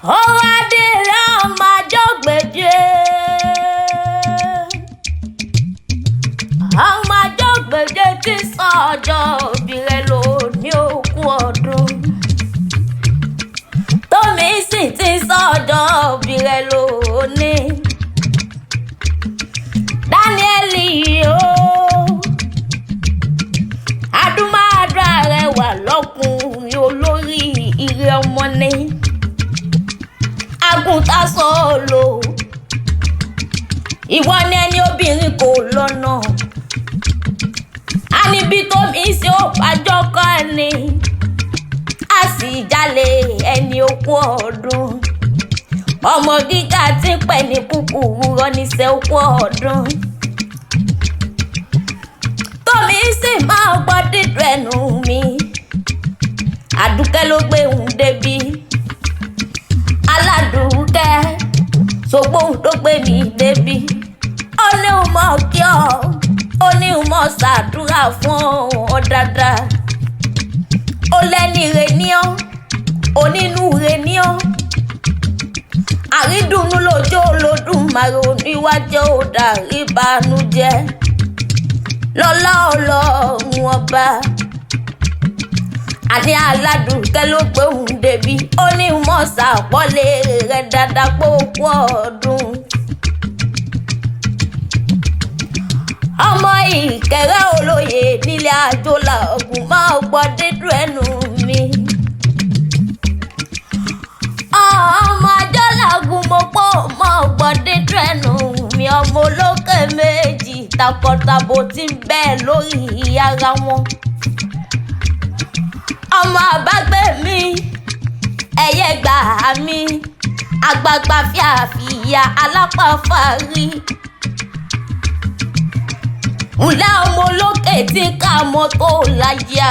Ọ̀wádìrẹ́ ọmọ àjọgbèje. Ọmọ àjọgbèje ti sọ ọjọ́ òbí rẹ̀ lò ní ogún ọdún. Tómi sì ti sọ ọjọ́ òbí rẹ̀ lò ní. Dáníẹ́lì o. Adúmáàdúrà rẹ̀ wà lọ́kùnrin olórí ire ọmọ ní. Àgùntàn sọ̀lọ̀ ìwọ ni ẹni obìnrin kò lọ́nà a níbi tó mi ṣe ó pàjọ́ kọ́ ẹni a sì jalè ẹni ogún ọdún ọmọ gíga tí ń pẹ̀ ní kúkúrú rọ́níṣẹ́ ogún ọdún tómi sì máa gbọ́ dídùn ẹnu mi Àdùkẹ́ ló gbé òun débi. Aládùúkẹ́ ṣògbóhùn tó gbé mi débi ó ní o mọ̀ kí ó ní o mọ̀ ṣàdúrà fún ọ dáadáa ó lẹ́ni re ní ọ́ onínú re ní ọ́ àrídùnnú lójó Olódùmarè oníwájú ọ̀dà ìbànújẹ́ lọ́lá Ọlọ́run ọba. Àní Aládùúkẹ́ ló gbé òun débi ó ní mọ̀ ṣàpọ́lé rẹ̀ dáadáa pópó ọdún. Ọmọ Ìkẹrẹ olóyè nílé àjọlá ọ̀gùn máa gbọ́ dídùn ẹnu mi. Ọmọ àjọlá ọ̀gùn mo pọ̀ máa gbọ́ dídùn ẹnu mi. Ọmọ olókè méjì takọtabo tí ń bẹ lórí ara wọn. Ọmọ àbágbé mi ẹyẹ gbà mí àgbààgbà fíàfíà alápàfàrí ńlá ọmọ olókè tí ń ká mọ́tò láyà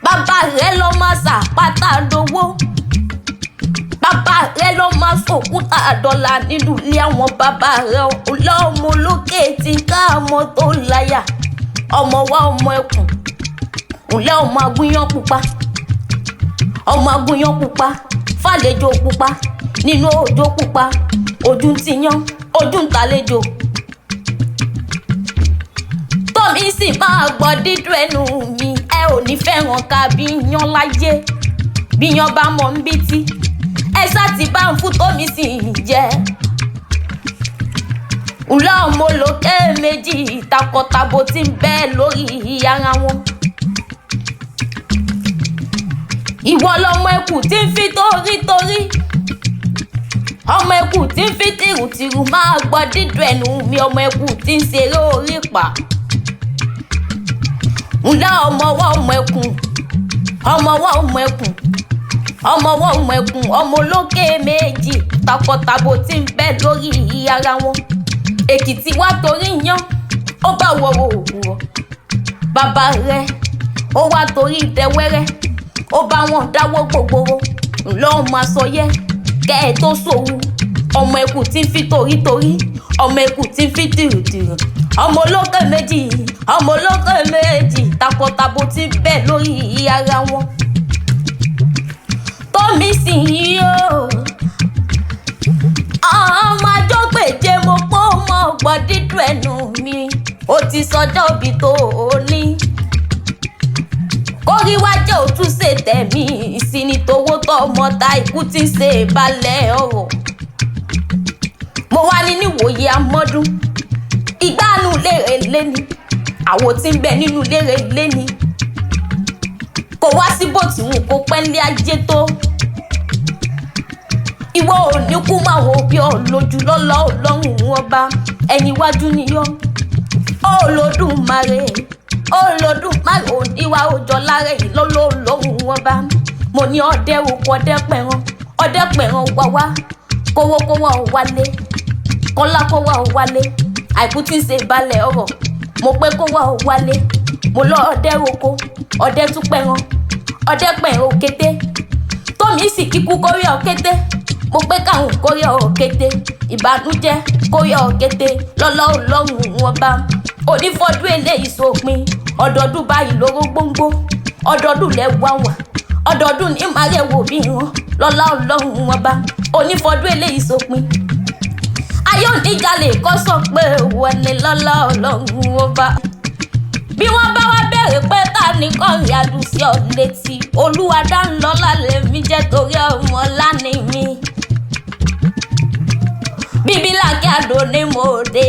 bàbá rẹ̀ ló máa ṣàpátá dowó bàbá rẹ̀ ló máa ṣòkúta dọ́là nínú ilé àwọn bàbá rẹ̀ ńlá ọmọ olókè tí ń ká mọ́tò láyà ọmọ wa ọmọ ẹkùn ńlẹ́ ọmọ agúnyán pupa fàlejò pupa nínú òjò pupa ojú ti yán ojú ń tàlejò tómi sì máa gbọ́ dídùn ẹnu mi ẹ ò ní fẹ́ràn ká bí yan láyé bí yan bá mọ̀ ń bí tí ẹ sá ti bá ń fún tómi sì ń jẹ ńlẹ́ ọmọ olókè méjì takọtabo tí ń bẹ lórí ara wọn. Ìwọ lọmọ ẹkù tí ń fi torítorí ọmọ ẹkù tí ń fi tìrùtìrù máa gbọ́ dídùn ẹnu mi ọmọ ẹkù tí ń ṣeré orí pa ńlá ọmọ wa ọmọ ẹkùn ọmọ wa ọmọ ẹkùn ọmọ wa ọmọ ẹkùn ọmọ olókè méjì takọtabo tí ń bẹ lórí ara wọn. Èkìtì wá torí yan ó bá wọ̀rọ̀ òwúrọ̀ bàbá rẹ̀ ó wá torí dẹwẹ́rẹ́ ó bá wọn dáwọ́ gbogbooro ńlọ́ọ́ máa sọ yẹ kẹ́ ẹ tó sòwú ọmọ ẹkù tí ń fi torítorí ọmọ ẹkù tí ń fi tìrùtìrù ọmọ olókè méjì takọtabo tí ń bẹ lórí ara wọn. Tómi sì yí o ọmọ àjọgbèje mo pọ́ mọ́ gbọ́ dídùn ẹnu mi ó ti sọjọ́ òbí tó o ní. Orí wá jẹ́ òtún ṣe tẹ̀mí ìsinmi tówó tọmọ ta ikú tí ń ṣe balẹ̀ ọ̀rọ̀. Mo wá ní níwòye amọ́dún ìgbàanú lérè léni àwo tí ń bẹ nínú lérè léni kò wá sí bó tí wọn kò pẹ́ńlé ajé tó. Ìwọ ò ní kú máa wo bí ọ lójú lọ́lọ́ Ọlọ́run ọba ẹni iwájú níyọ́ Olódùmarè oníwà òjò lára yìí lọ́lọ́run ọba. Mo ní ọdẹ òkú ọdẹ pẹ̀ràn wá kówókówó wálé kọ́lákówó wálé àìkú tí ń ṣe balẹ̀ ọ̀rọ̀ mo pé kówó wálé mo lọ ọdẹ oko ọdẹ tún pẹ̀ràn òkété tómi sì kíkú kórí òkété mo pé káwọn kórí òkété ìbànújẹ́ kórí òkété lọ́lọ́run ọba. Onífọdún eléyìí sópin ọdọọdún báyìí lóró gbóngbó ọdọọdún lẹ wá wà ọdọọdún ní màrẹ wò bí wọn lọ́lá Ọlọ́run ọba onífọdún eléyìí sópin ayé oníjàlè kọ́ sọ pé wọ́n ní lọ́lá Ọlọ́run ọba bí wọ́n bá wá bẹ̀rẹ̀ pé ta ni kọrin àdùsí ọ létí Olúwa Dáńlọ́lá lèmi jẹ́ torí ọmọ lánì mi bíbí làkè àdó ní mo dé.